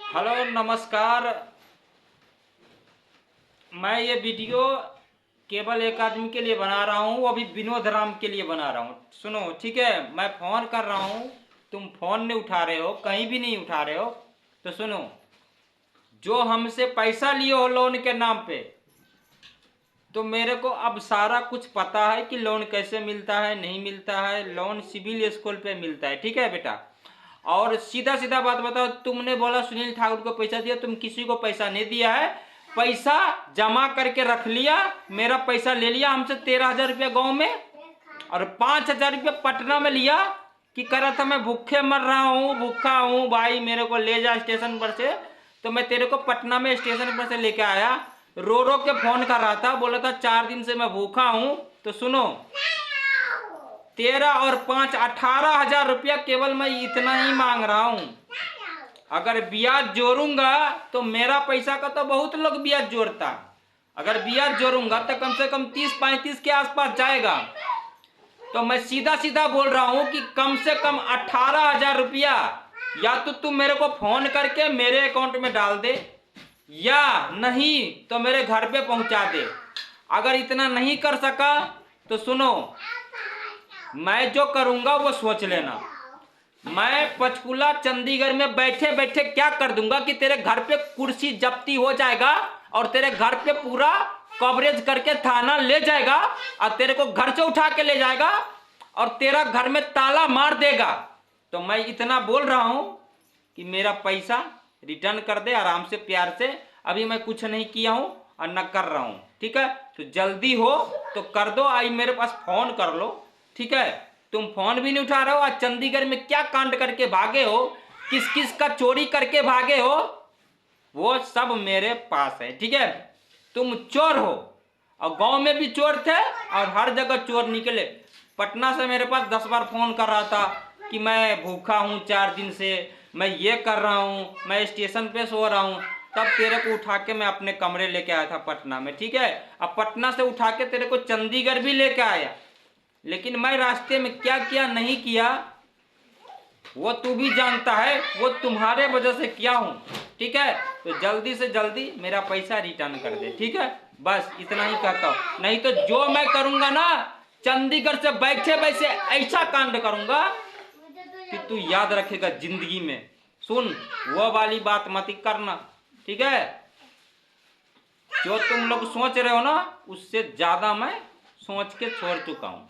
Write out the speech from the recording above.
Hello नमस्कार। मैं ये वीडियो केवल एक आदमी के लिए बना रहा हूँ, वो भी विनोद राम के लिए बना रहा हूँ। सुनो, ठीक है? मैं फ़ोन कर रहा हूँ, तुम फ़ोन नहीं उठा रहे हो, कहीं भी नहीं उठा रहे हो। तो सुनो, जो हमसे पैसा लिए हो लोन के नाम पे, तो मेरे को अब सारा कुछ पता है कि लोन कैसे मिलता है, नहीं मिलता है। लोन सिविल स्कोर पे मिलता है, ठीक है बेटा? और सीधा सीधा बात बताओ, तुमने बोला सुनील ठाकुर को पैसा दिया, तुम किसी को पैसा नहीं दिया है। पैसा जमा करके रख लिया, मेरा पैसा ले लिया हमसे 13,000 रुपया गाँव में, और 5,000 रुपया पटना में लिया कि कह रहा था मैं भूखे मर रहा हूँ, भूखा हूँ भाई, मेरे को ले जा स्टेशन पर से। तो मैं तेरे को पटना में स्टेशन पर से लेके आया, रो रो के फोन कर रहा था, बोला था 4 दिन से मैं भूखा हूँ। तो सुनो, 13 और 5 18,000 रुपया केवल मैं इतना ही मांग रहा हूँ। अगर ब्याज जोड़ूंगा तो मेरा पैसा का तो बहुत लोग ब्याज जोड़ता, अगर ब्याज जोड़ूंगा तो कम से कम 30-35 के आसपास जाएगा। तो मैं सीधा सीधा बोल रहा हूँ कि कम से कम 18,000 रुपया या तो तुम मेरे को फोन करके मेरे अकाउंट में डाल दे, या नहीं तो मेरे घर पे पहुंचा दे। अगर इतना नहीं कर सका तो सुनो, मैं जो करूंगा वो सोच लेना। मैं पंचकुला चंडीगढ़ में बैठे बैठे क्या कर दूंगा कि तेरे घर पे कुर्सी जब्ती हो जाएगा, और तेरे घर पे पूरा कवरेज करके थाना ले जाएगा, और तेरे को घर से उठा के ले जाएगा, और तेरा घर में ताला मार देगा। तो मैं इतना बोल रहा हूं कि मेरा पैसा रिटर्न कर दे आराम से, प्यार से। अभी मैं कुछ नहीं किया हूं और न कर रहा हूं, ठीक है? तो जल्दी हो तो कर दो, आई मेरे पास फोन कर लो, ठीक है? तुम फोन भी नहीं उठा रहे हो, आज चंडीगढ़ में क्या कांड करके भागे हो, किस किस का चोरी करके भागे हो, वो सब मेरे पास है, ठीक है? तुम चोर हो, और गांव में भी चोर थे और हर जगह चोर निकले। पटना से मेरे पास 10 बार फोन कर रहा था कि मैं भूखा हूँ 4 दिन से, मैं ये कर रहा हूँ, मैं स्टेशन पे सो रहा हूँ। तब तेरे को उठा के मैं अपने कमरे लेके आया था पटना में, ठीक है? अब पटना से उठा के तेरे को चंडीगढ़ भी लेके आया, लेकिन मैं रास्ते में क्या किया नहीं किया वो तू भी जानता है, वो तुम्हारे वजह से किया हूं, ठीक है? तो जल्दी से जल्दी मेरा पैसा रिटर्न कर दे, ठीक है? बस इतना ही कहता हूं, नहीं तो जो मैं करूंगा ना, चंडीगढ़ से बैठे बैठे ऐसा कांड करूंगा कि तू याद रखेगा जिंदगी में। सुन, वो वाली बात मत करना, ठीक है? जो तुम लोग सोच रहे हो ना, उससे ज्यादा मैं सोच के छोड़ चुका हूं।